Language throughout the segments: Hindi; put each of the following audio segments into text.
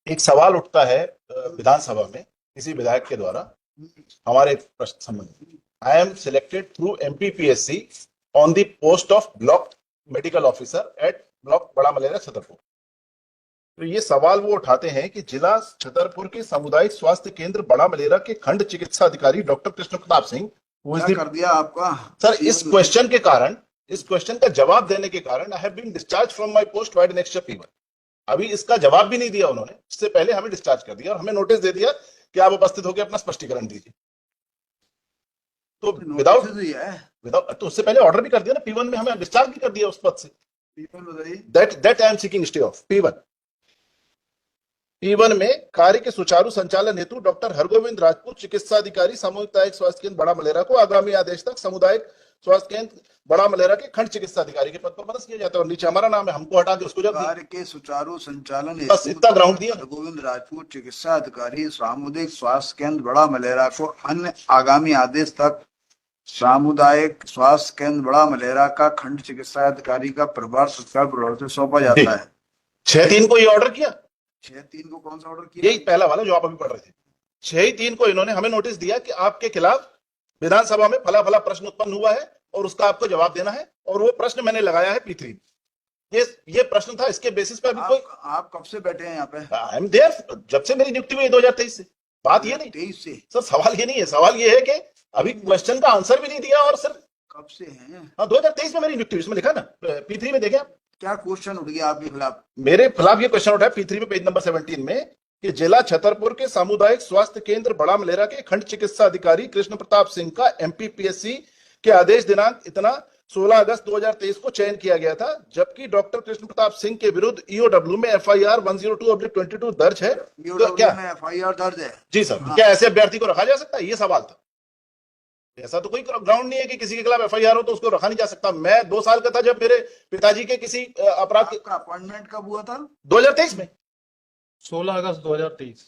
एक सवाल उठता है विधानसभा में किसी विधायक के द्वारा हमारे प्रश्न संबंधी। I am selected through MPPSC on the post of block medical officer eight block बड़ा मलेरा छतरपुर। तो ये सवाल वो उठाते हैं कि जिला छतरपुर के सामुदायिक स्वास्थ्य केंद्र बड़ा मलेरा के खंड चिकित्सा अधिकारी डॉक्टर कृष्ण प्रताप सिंह क्या कर दिया आपका सर। इस क्वेश्चन के कारण, इस क्वेश्चन का जवाब देने के कारण I have been discharge from my post vide next P1। अभी इसका जवाब भी नहीं दिया उन्होंने, इससे पहले हमें डिस्चार्ज कर दिया और हमें नोटिस दे दिया कि आप उपस्थित होकर अपना स्पष्टीकरण दीजिए। तो विदाउट तो उससे पहले ऑर्डर भी कर दिया ना, P1 में हमें डिस्चार्ज भी कर दिया उस पद से। That I am seeking stay of P1 में कार्य के सुचारू संचालन हेतु डॉक्टर हरगोविंद राजपूत चिकित्सा अधिकारी सामुदायिक स्वास्थ्य केंद्र बड़ा मलेरा को आगामी आदेश तक सामुदायिक स्वास्थ्य केंद्र बड़ा मलेरा के खंड चिकित्सा अधिकारी के पद पर पदस्थ किया जाता है और नीचे हमारा नाम है, हमको हटा के उसको जब कार्य के सुचारू संचालन बस इतना ग्राउंड दिया। हरगोविंद राजपूत चिकित्सा अधिकारी सामुदायिक स्वास्थ्य केंद्र बड़ा मलेरा को अन्य आगामी आदेश तक सामुदायिक स्वास्थ्य केंद्र बड़ा मलेरा का खंड चिकित्सा अधिकारी का प्रभार तत्काल प्रभाव से सौंपा जाता है। 6/3 को ये ऑर्डर किया। 6/3 को कौन सा ऑर्डर किया? यही पहला वाला जो आप अभी पढ़ रहे थे। 6/3 को इन्होंने हमें नोटिस दिया कि आपके खिलाफ विधानसभा में फला फला प्रश्न उत्पन्न हुआ है और उसका आपको जवाब देना है, और वो प्रश्न मैंने लगाया है P3। ये प्रश्न था, इसके बेसिस पे अभी कोई आप कब से बैठे हैं यहाँ पे? आई एम देयर जब से मेरी नियुक्ति हुई 2023 से। बात ये नहीं 23 से सर, सवाल ये नहीं है। सवाल ये है कि अभी क्वेश्चन का आंसर भी नहीं दिया और सर कब से हैं? हाँ 2023 में मेरी नियुक्ति हुई, इसमें लिखा ना P3 में। देखें आप क्या क्वेश्चन उठ गया आपके खिलाफ? मेरे खिलाफ ये क्वेश्चन उठा है P3 में पेज नंबर 17 में कि जिला छतरपुर के सामुदायिक स्वास्थ्य केंद्र बड़ा मलेरा के खंड चिकित्सा अधिकारी कृष्ण प्रताप सिंह का एमपीपीएससी के आदेश दिनांक इतना 16 अगस्त 2023 को चयन किया गया था, जबकि डॉक्टर कृष्ण प्रताप सिंह के विरुद्ध ईओडब्ल्यू में FIR 102/22 दर्ज है। तो क्या FIR दर्ज है? जी सर। क्या ऐसे अभ्यर्थी को रखा जा सकता है? ये सवाल था। ऐसा तो कोई ग्राउंड नहीं है कि किसी के खिलाफ FIR हो तो उसको रखा नहीं जा सकता। मैं 2 साल का था जब मेरे पिताजी के किसी अपराध का अपॉइंटमेंट कब हुआ था? 2023 में 16 अगस्त 2023।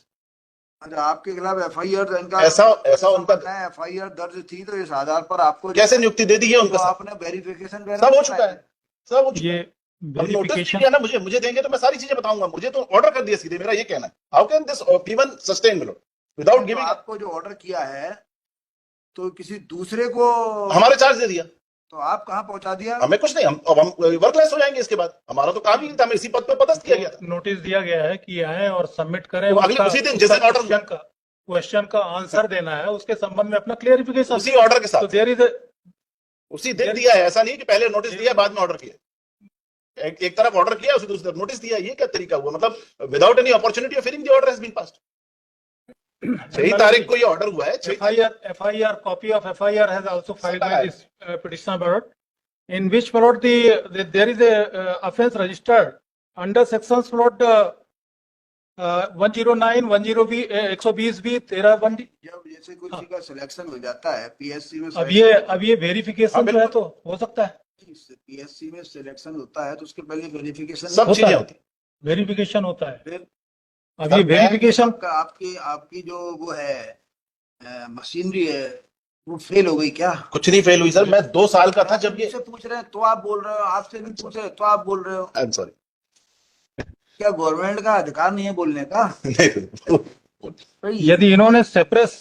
अच्छा, आपके खिलाफ FIR इनका ऐसा उनका FIR दर्ज थी, तो इस आधार पर आपको कैसे नियुक्ति दे दी है उनका? आपने वेरिफिकेशन सब हो चुका है, सब हो चुका है। ये वेरिफिकेशन ना मुझे देंगे तो मैं सारी चीजें बताऊंगा। मुझे तो ऑर्डर कर दिया सीधे, मेरा ये कहना है। How can this P1 sustain without giving? आपको जो ऑर्डर किया है तो किसी दूसरे को हमारे चार्ज दे दिया, तो आप कहाँ पहुंचा दिया? हमें कुछ नहीं, हम वर्कलेस हो जाएंगे इसके बाद। हमारा तो काम ही नहीं था, हमें इसी पद पे पदस्थ किया गया था। नोटिस दिया गया है कि आए और सबमिट करें, तो अगले उसी दिन जैसे ऑर्डर क्वेश्चन का आंसर देना है, उसके संबंध में अपना क्लियरिफिकेशन उसी ऑर्डर के साथ तो देयर इज उसी दिन दिया है। ऐसा नहीं कि पहले नोटिस दिया बाद में ऑर्डर किया। एक तरफ ऑर्डर किया, उसी दूसरी तरफ नोटिस दिया। ये क्या तरीका हुआ? मतलब without any opportunity of hearing the order has been passed. 6 तारीख को ये ऑर्डर हुआ है। FIR copy of FIR has also filed by this petitioner Barot, in which Barot there is a offence registered under sections Barot 109, 120B, 120B, 13(1)D। जब जैसे किसी का सिलेक्शन हो जाता है PSC में, अब ये वेरिफिकेशन जो है तो हो सकता है। PSC में सिलेक्शन होता है तो उसके पहले वेरिफिकेशन सब चीजें होती है, वेरिफिकेशन होता है। फिर अब ये वेरिफिकेशन आपकी जो वो है मशीनरी है वो फेल हो गई क्या? कुछ नहीं फेल हुई सर। मैं 2 साल का था जब ये पूछ रहे हैं तो आप बोल रहे हो, आपसे भी पूछ रहे तो आप बोल रहे हो। I am sorry. क्या गवर्नमेंट का अधिकार नहीं है बोलने का? यदि इन्होंने सेपरेस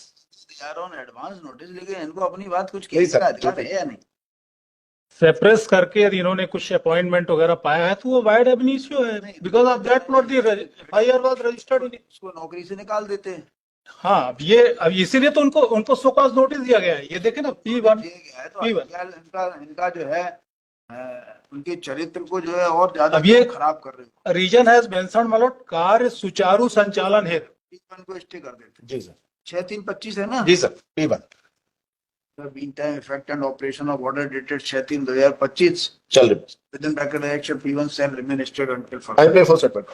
एडवांस नोटिस लेके इनको अपनी बात कुछ कहने का अधिकार है या नहीं? सेपरेस करके यदि इन्होंने कुछ अपॉइंटमेंट वगैरह पाया है तो वो वाइड एब इश्यू है, because of that not the FIR was registered in. उसको नौकरी से निकाल देते हैं। हाँ, अब इसीलिए तो उनको शोकॉज नोटिस दिया गया है। ये देखे ना P1 तो इनका जो है उनके चरित्र को जो है और ज्यादा अब ये खराब कर रहे हो। रीजन हैज मेंशन्ड मलोट कार्य सुचारू संचालन है। P1 को स्टे कर देते। जी सर। 6/3/25 है ना? जी sir. P1 meantime effect and operation of order dated 6/3/2025 चल रही within bracket action P1 shall remain stayed until further. I pay for separate.